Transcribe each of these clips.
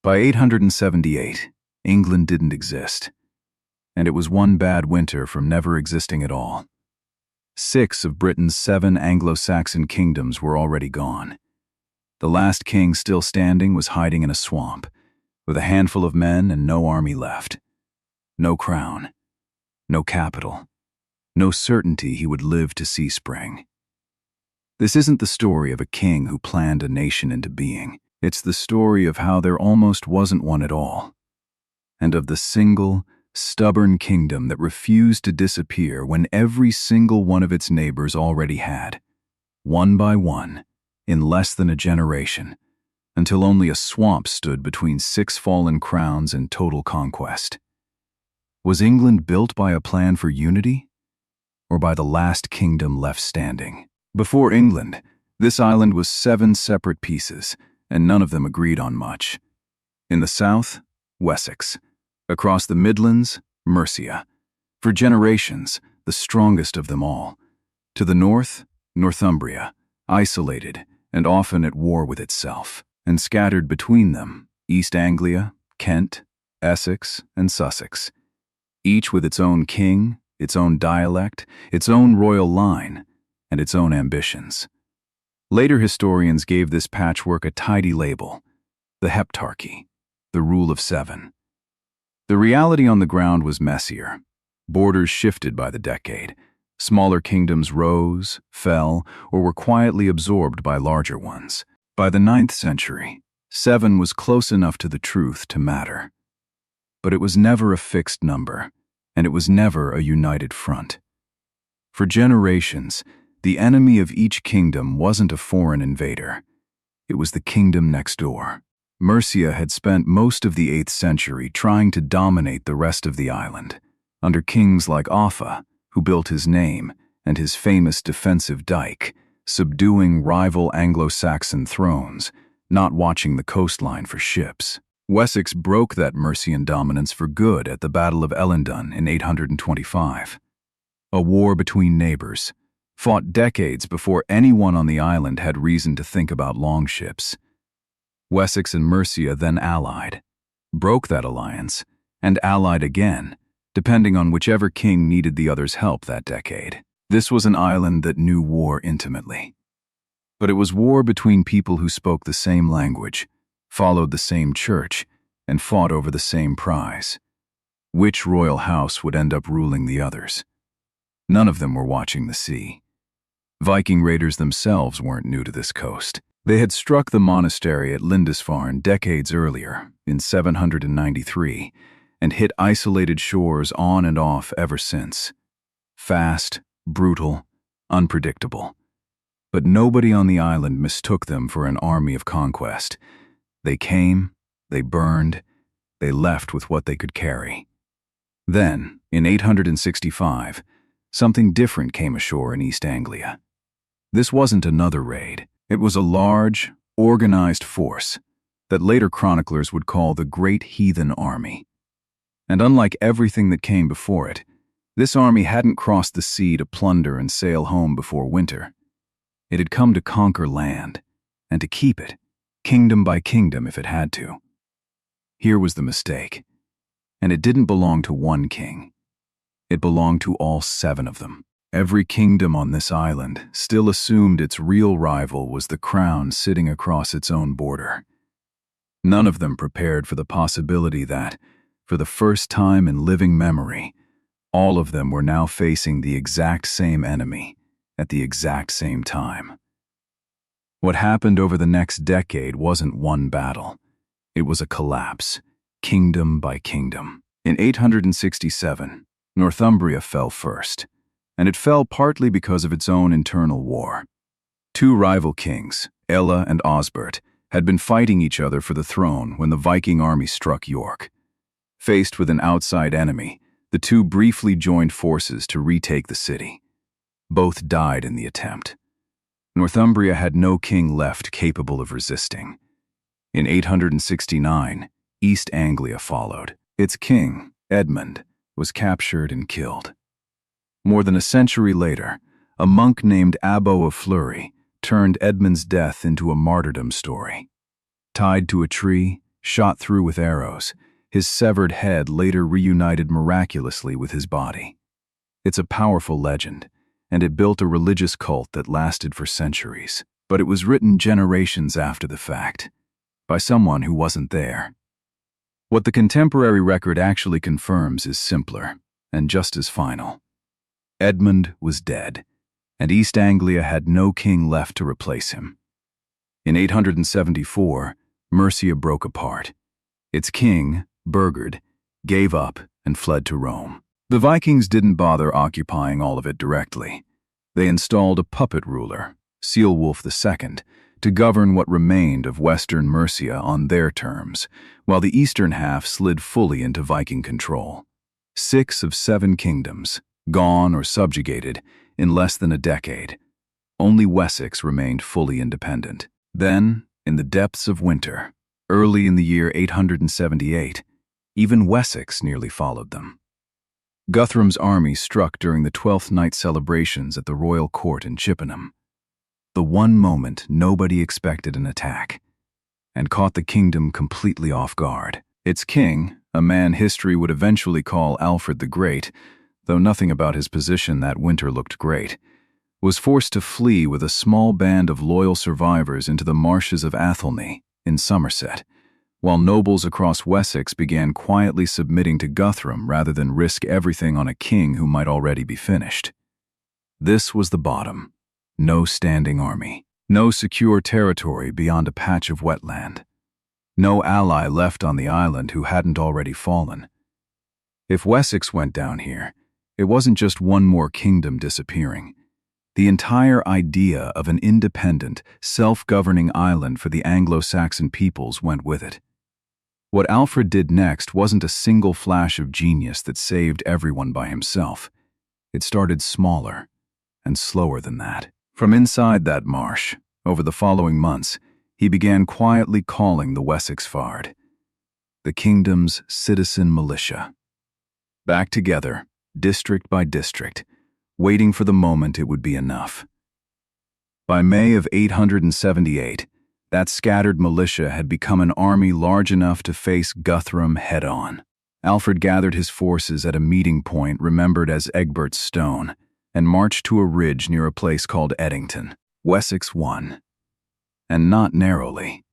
By 878, England didn't exist, and it was one bad winter from never existing at all. 6 of Britain's 7 Anglo-Saxon kingdoms were already gone. The last king still standing was hiding in a swamp, with a handful of men and no army left. No crown, no capital, no certainty he would live to see spring. This isn't the story of a king who planned a nation into being. It's the story of how there almost wasn't one at all, and of the single, stubborn kingdom that refused to disappear when every single one of its neighbors already had, one by one, in less than a generation, until only a swamp stood between 6 fallen crowns and total conquest. Was England built by a plan for unity, or by the last kingdom left standing? Before England, this island was 7 separate pieces, and none of them agreed on much. In the south, Wessex. Across the Midlands, Mercia. For generations, the strongest of them all. To the north, Northumbria, isolated and often at war with itself. And scattered between them, East Anglia, Kent, Essex, and Sussex. Each with its own king, its own dialect, its own royal line, and its own ambitions. Later historians gave this patchwork a tidy label: the heptarchy, the rule of 7. The reality on the ground was messier. Borders shifted by the decade. Smaller kingdoms rose, fell, or were quietly absorbed by larger ones. By the 9th century, 7 was close enough to the truth to matter. But it was never a fixed number, and it was never a united front. For generations, the enemy of each kingdom wasn't a foreign invader. It was the kingdom next door. Mercia had spent most of the 8th century trying to dominate the rest of the island, under kings like Offa, who built his name, and his famous defensive dike, subduing rival Anglo-Saxon thrones, not watching the coastline for ships. Wessex broke that Mercian dominance for good at the Battle of Edington in 825. A war between neighbors, fought decades before anyone on the island had reason to think about longships. Wessex and Mercia then allied, broke that alliance, and allied again, depending on whichever king needed the other's help that decade. This was an island that knew war intimately. But it was war between people who spoke the same language, followed the same church, and fought over the same prize. Which royal house would end up ruling the others? None of them were watching the sea. Viking raiders themselves weren't new to this coast. They had struck the monastery at Lindisfarne decades earlier, in 793, and hit isolated shores on and off ever since. Fast, brutal, unpredictable. But nobody on the island mistook them for an army of conquest. They came, they burned, they left with what they could carry. Then, in 865, something different came ashore in East Anglia. This wasn't another raid. It was a large, organized force that later chroniclers would call the Great Heathen Army. And unlike everything that came before it, this army hadn't crossed the sea to plunder and sail home before winter. It had come to conquer land, and to keep it, kingdom by kingdom if it had to. Here was the mistake. And it didn't belong to one king. It belonged to all 7 of them. Every kingdom on this island still assumed its real rival was the crown sitting across its own border. None of them prepared for the possibility that, for the first time in living memory, all of them were now facing the exact same enemy at the exact same time. What happened over the next decade wasn't one battle. It was a collapse, kingdom by kingdom. In 867, Northumbria fell first, and it fell partly because of its own internal war. 2 rival kings, Ella and Osbert, had been fighting each other for the throne when the Viking army struck York. Faced with an outside enemy, the 2 briefly joined forces to retake the city. Both died in the attempt. Northumbria had no king left capable of resisting. In 869, East Anglia followed. Its king, Edmund, was captured and killed. More than a century later, a monk named Abbo of Fleury turned Edmund's death into a martyrdom story. Tied to a tree, shot through with arrows, his severed head later reunited miraculously with his body. It's a powerful legend, and it built a religious cult that lasted for centuries. But it was written generations after the fact, by someone who wasn't there. What the contemporary record actually confirms is simpler, and just as final. Edmund was dead, and East Anglia had no king left to replace him. In 874, Mercia broke apart. Its king, Burgard, gave up and fled to Rome. The Vikings didn't bother occupying all of it directly. They installed a puppet ruler, Ceolwulf II, to govern what remained of western Mercia on their terms, while the eastern half slid fully into Viking control. 6 of 7 kingdoms, gone or subjugated, in less than a decade. Only Wessex remained fully independent. Then, in the depths of winter, early in the year 878, even Wessex nearly followed them. Guthrum's army struck during the 12th night celebrations at the royal court in Chippenham. The one moment nobody expected an attack, and caught the kingdom completely off guard. Its king, a man history would eventually call Alfred the Great, though nothing about his position that winter looked great, was forced to flee with a small band of loyal survivors into the marshes of Athelney in Somerset, while nobles across Wessex began quietly submitting to Guthrum rather than risk everything on a king who might already be finished. This was the bottom. No standing army, no secure territory beyond a patch of wetland, no ally left on the island who hadn't already fallen. If Wessex went down here, it wasn't just one more kingdom disappearing. The entire idea of an independent, self-governing island for the Anglo-Saxon peoples went with it. What Alfred did next wasn't a single flash of genius that saved everyone by himself. It started smaller and slower than that. From inside that marsh, over the following months, he began quietly calling the Wessex Fard, the kingdom's citizen militia. Back together, district by district, waiting for the moment it would be enough. By May of 878, that scattered militia had become an army large enough to face Guthrum head-on. Alfred gathered his forces at a meeting point remembered as Egbert's Stone, and marched to a ridge near a place called Edington. Wessex won. And not narrowly.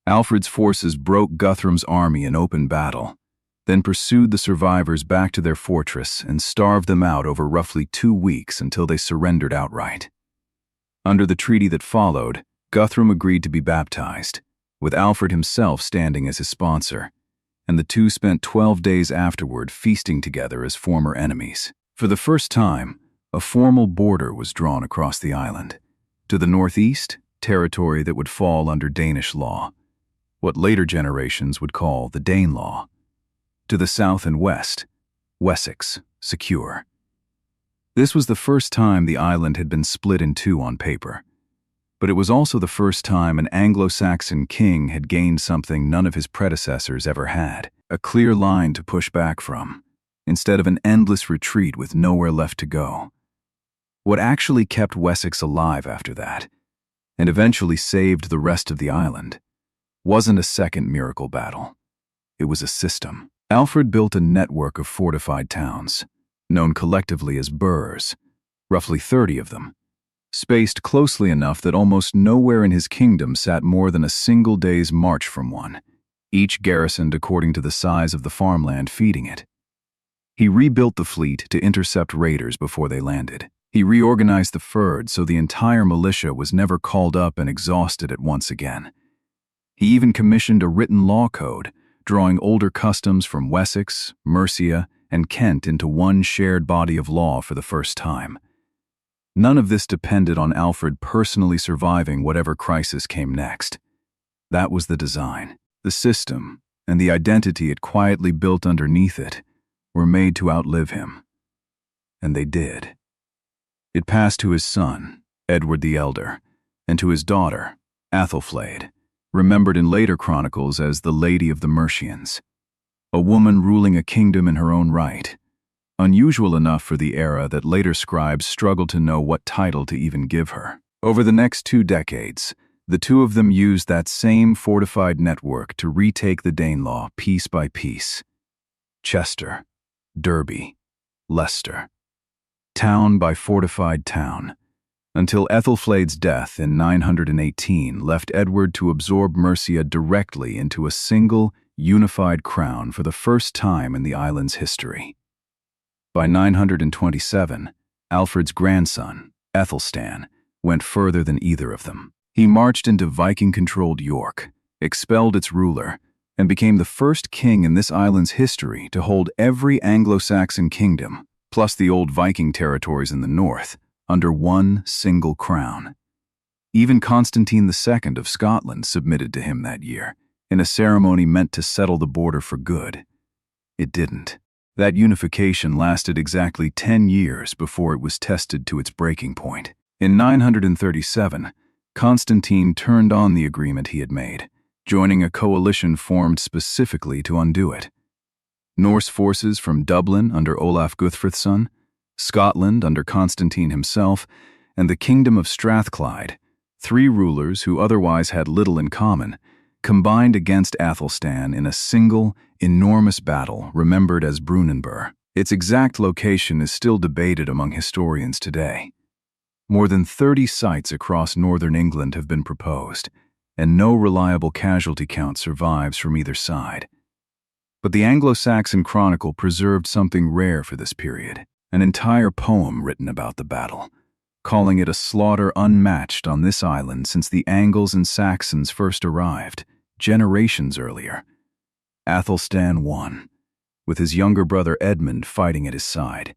Alfred's forces broke Guthrum's army in open battle, then pursued the survivors back to their fortress and starved them out over roughly 2 weeks until they surrendered outright. Under the treaty that followed, Guthrum agreed to be baptized, with Alfred himself standing as his sponsor, and the two spent 12 days afterward feasting together as former enemies. For the first time, a formal border was drawn across the island. To the northeast, territory that would fall under Danish law, what later generations would call the Danelaw. To the south and west, Wessex, secure. This was the first time the island had been split in two on paper, but it was also the first time an Anglo-Saxon king had gained something none of his predecessors ever had, a clear line to push back from, instead of an endless retreat with nowhere left to go. What actually kept Wessex alive after that, and eventually saved the rest of the island, wasn't a second miracle battle. It was a system. Alfred built a network of fortified towns, known collectively as burhs, roughly 30 of them, spaced closely enough that almost nowhere in his kingdom sat more than a single day's march from one, each garrisoned according to the size of the farmland feeding it. He rebuilt the fleet to intercept raiders before they landed. He reorganized the fyrd so the entire militia was never called up and exhausted at once again. He even commissioned a written law code, drawing older customs from Wessex, Mercia, and Kent into one shared body of law for the first time. None of this depended on Alfred personally surviving whatever crisis came next. That was the design. The system, and the identity it quietly built underneath it, were made to outlive him. And they did. It passed to his son, Edward the Elder, and to his daughter, Athelflaed, remembered in later chronicles as the Lady of the Mercians, a woman ruling a kingdom in her own right, unusual enough for the era that later scribes struggled to know what title to even give her. Over the next 2 decades, The two of them used that same fortified network to retake the Danelaw piece by piece. Chester, Derby, Leicester. Town by fortified town, until Ethelflaed's death in 918 left Edward to absorb Mercia directly into a single, unified crown for the first time in the island's history. By 927, Alfred's grandson, Aethelstan, went further than either of them. He marched into Viking-controlled York, expelled its ruler, and became the first king in this island's history to hold every Anglo-Saxon kingdom, plus the old Viking territories in the north, under one single crown. Even Constantine II of Scotland submitted to him that year, in a ceremony meant to settle the border for good. It didn't. That unification lasted exactly 10 years before it was tested to its breaking point. In 937, Constantine turned on the agreement he had made, joining a coalition formed specifically to undo it. Norse forces from Dublin under Olaf Guthfrithson, Scotland under Constantine himself, and the Kingdom of Strathclyde, three rulers who otherwise had little in common, combined against Aethelstan in a single, enormous battle remembered as Brunanburh. Its exact location is still debated among historians today. More than 30 sites across northern England have been proposed, and no reliable casualty count survives from either side. But the Anglo-Saxon Chronicle preserved something rare for this period, an entire poem written about the battle, calling it a slaughter unmatched on this island since the Angles and Saxons first arrived, generations earlier. Aethelstan won, with his younger brother Edmund fighting at his side.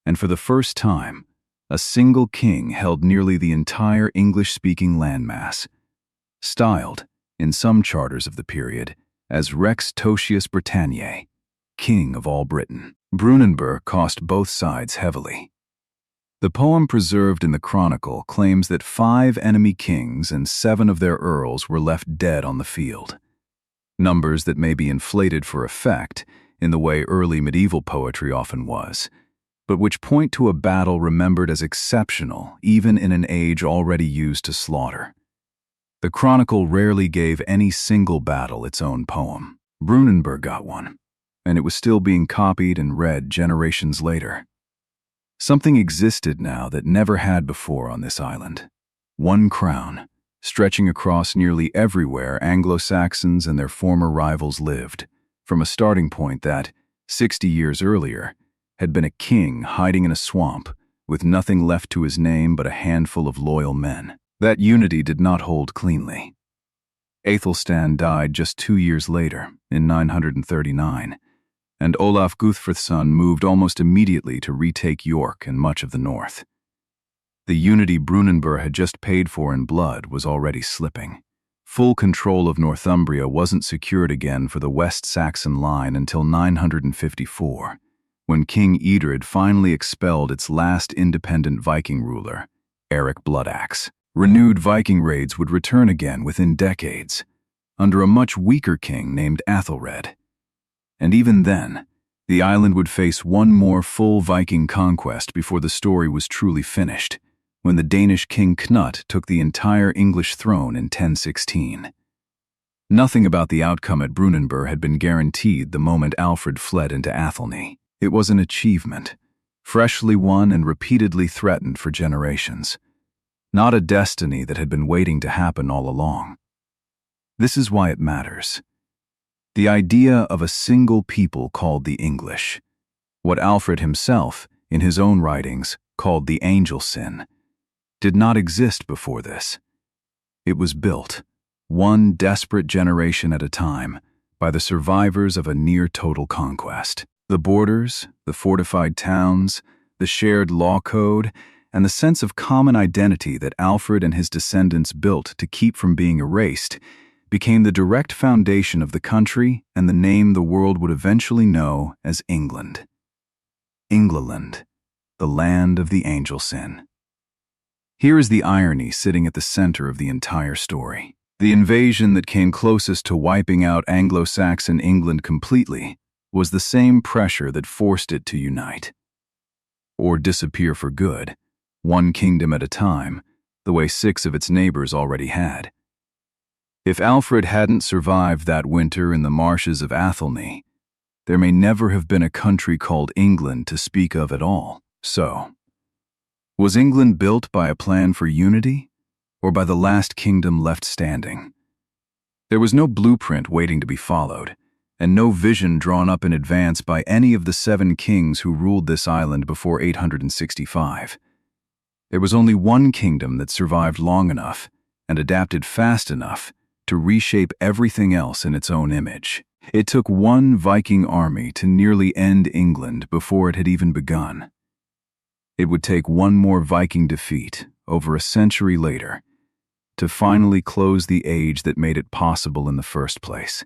And for the first time, a single king held nearly the entire English-speaking landmass, styled, in some charters of the period, as Rex Totius Britanniae, King of all Britain. Brunanburh cost both sides heavily. The poem preserved in the Chronicle claims that 5 enemy kings and 7 of their earls were left dead on the field. Numbers that may be inflated for effect, in the way early medieval poetry often was, but which point to a battle remembered as exceptional even in an age already used to slaughter. The Chronicle rarely gave any single battle its own poem. Brunanburh got one, and it was still being copied and read generations later. Something existed now that never had before on this island. One crown, stretching across nearly everywhere Anglo-Saxons and their former rivals lived, from a starting point that, 60 years earlier, had been a king hiding in a swamp, with nothing left to his name but a handful of loyal men. That unity did not hold cleanly. Aethelstan died just 2 years later, in 939, and Olaf Guthfrithson moved almost immediately to retake York and much of the north. The unity Brunanburh had just paid for in blood was already slipping. Full control of Northumbria wasn't secured again for the West Saxon line until 954, when King Edred finally expelled its last independent Viking ruler, Eric Bloodaxe. Renewed Viking raids would return again within decades, under a much weaker king named Athelred. And even then, the island would face one more full Viking conquest before the story was truly finished, when the Danish king Knut took the entire English throne in 1016. Nothing about the outcome at Brunanburh had been guaranteed the moment Alfred fled into Athelney. It was an achievement, freshly won and repeatedly threatened for generations. Not a destiny that had been waiting to happen all along. This is why it matters. The idea of a single people called the English, what Alfred himself, in his own writings, called the angel sin, did not exist before this. It was built, one desperate generation at a time, by the survivors of a near-total conquest. The borders, the fortified towns, the shared law code, and the sense of common identity that Alfred and his descendants built to keep from being erased became the direct foundation of the country and the name the world would eventually know as England. England, the land of the angel sin. Here is the irony sitting at the center of the entire story. The invasion that came closest to wiping out Anglo-Saxon England completely was the same pressure that forced it to unite. Or disappear for good, one kingdom at a time, the way 6 of its neighbors already had. If Alfred hadn't survived that winter in the marshes of Athelney, there may never have been a country called England to speak of at all. So, was England built by a plan for unity, or by the last kingdom left standing? There was no blueprint waiting to be followed, and no vision drawn up in advance by any of the 7 kings who ruled this island before 865. There was only one kingdom that survived long enough and adapted fast enough to reshape everything else in its own image. It took one Viking army to nearly end England before it had even begun. It would take one more Viking defeat, over a century later, to finally close the age that made it possible in the first place.